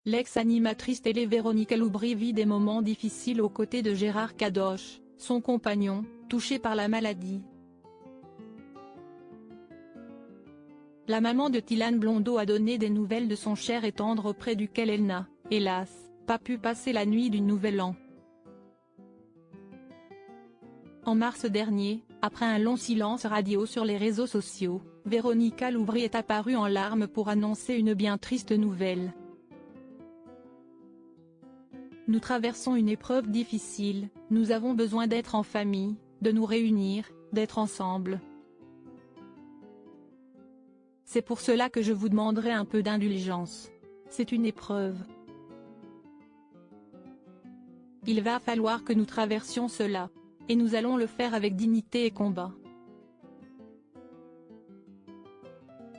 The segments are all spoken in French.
L'ex-animatrice télé Véronica Loubry vit des moments difficiles aux côtés de Gérard Kadosh, son compagnon, touché par la maladie. La maman de Thyllane Blondeau a donné des nouvelles de son cher et tendre auprès duquel elle n'a, hélas, pas pu passer la nuit du Nouvel An. En mars dernier, après un long silence radio sur les réseaux sociaux, Véronica Loubry est apparue en larmes pour annoncer une bien triste nouvelle. Nous traversons une épreuve difficile, nous avons besoin d'être en famille, de nous réunir, d'être ensemble. C'est pour cela que je vous demanderai un peu d'indulgence. C'est une épreuve. Il va falloir que nous traversions cela. Et nous allons le faire avec dignité et combat.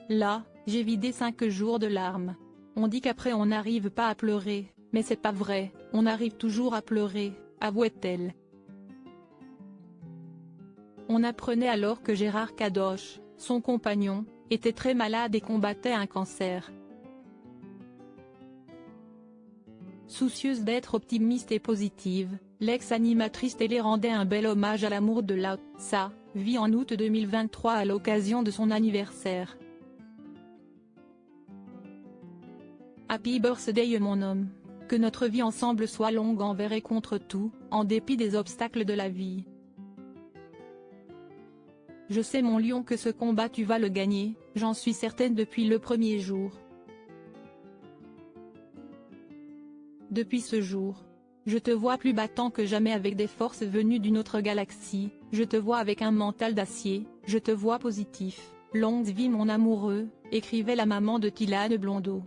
Là, j'ai vidé 5 jours de larmes. On dit qu'après on n'arrive pas à pleurer, mais c'est pas vrai, on arrive toujours à pleurer, avouait-elle. On apprenait alors que Gérard Kadosh, son compagnon, était très malade et combattait un cancer. Soucieuse d'être optimiste et positive, l'ex-animatrice télé rendait un bel hommage à l'amour de sa vie en août 2023 à l'occasion de son anniversaire. Happy birthday mon homme. Que notre vie ensemble soit longue envers et contre tout, en dépit des obstacles de la vie. Je sais mon lion que ce combat tu vas le gagner, j'en suis certaine depuis le premier jour. Depuis ce jour, je te vois plus battant que jamais avec des forces venues d'une autre galaxie, je te vois avec un mental d'acier, je te vois positif, longue vie mon amoureux, écrivait la maman de Thyllane Blondeau.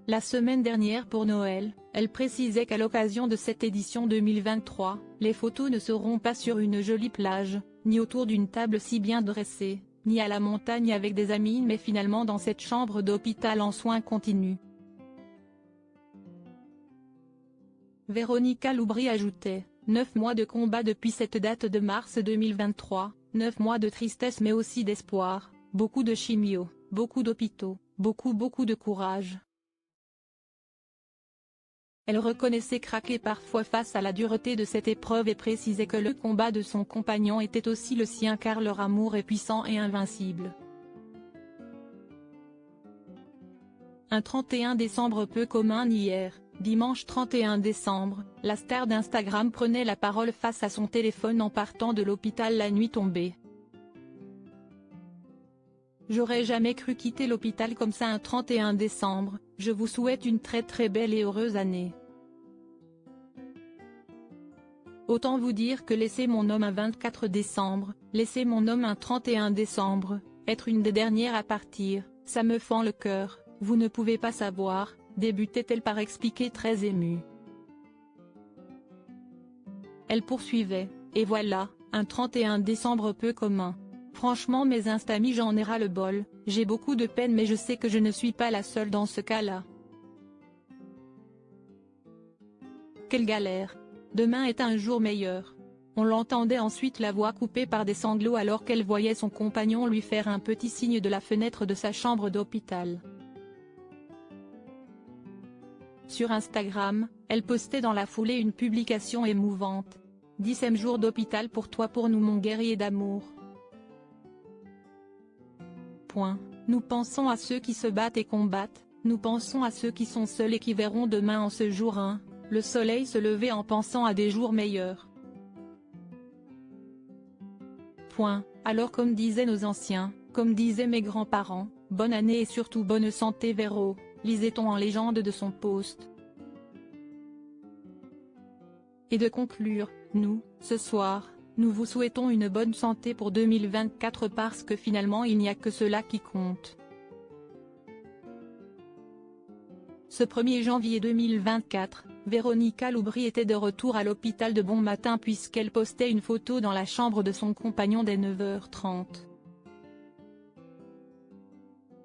La semaine dernière pour Noël, elle précisait qu'à l'occasion de cette édition 2023, les photos ne seront pas sur une jolie plage, ni autour d'une table si bien dressée, ni à la montagne avec des amis mais finalement dans cette chambre d'hôpital en soins continus. Véronica Loubry ajoutait, 9 mois de combat depuis cette date de mars 2023, 9 mois de tristesse mais aussi d'espoir, beaucoup de chimio, beaucoup d'hôpitaux, beaucoup de courage. Elle reconnaissait craquer parfois face à la dureté de cette épreuve et précisait que le combat de son compagnon était aussi le sien car leur amour est puissant et invincible. Un 31 décembre peu commun hier, dimanche 31 décembre, la star d'Instagram prenait la parole face à son téléphone en partant de l'hôpital la nuit tombée. J'aurais jamais cru quitter l'hôpital comme ça un 31 décembre, je vous souhaite une très belle et heureuse année. Autant vous dire que laisser mon homme un 24 décembre, laisser mon homme un 31 décembre, être une des dernières à partir, ça me fend le cœur, vous ne pouvez pas savoir, débutait-elle par expliquer très émue. Elle poursuivait, et voilà, un 31 décembre peu commun. Franchement mes instamis j'en ai ras le bol, j'ai beaucoup de peine mais je sais que je ne suis pas la seule dans ce cas-là. Quelle galère. Demain est un jour meilleur. On l'entendait ensuite la voix coupée par des sanglots alors qu'elle voyait son compagnon lui faire un petit signe de la fenêtre de sa chambre d'hôpital. Sur Instagram, elle postait dans la foulée une publication émouvante. 10e jour d'hôpital pour toi pour nous mon guerrier d'amour. Nous pensons à ceux qui se battent et combattent, nous pensons à ceux qui sont seuls et qui verront demain en ce jour le soleil se lever en pensant à des jours meilleurs. Alors comme disaient nos anciens, comme disaient mes grands-parents, bonne année et surtout bonne santé Véro, lisait-on en légende de son post. Et de conclure, nous, ce soir, nous vous souhaitons une bonne santé pour 2024 parce que finalement il n'y a que cela qui compte. Ce 1er janvier 2024, Véronica Loubry était de retour à l'hôpital de bon matin puisqu'elle postait une photo dans la chambre de son compagnon dès 9h30.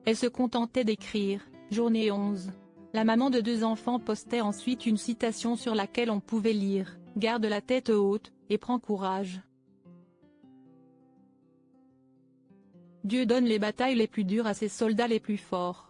Elle se contentait d'écrire « Journée 11 ». La maman de 2 enfants postait ensuite une citation sur laquelle on pouvait lire « Garde la tête haute, et prends courage. Dieu donne les batailles les plus dures à ses soldats les plus forts. »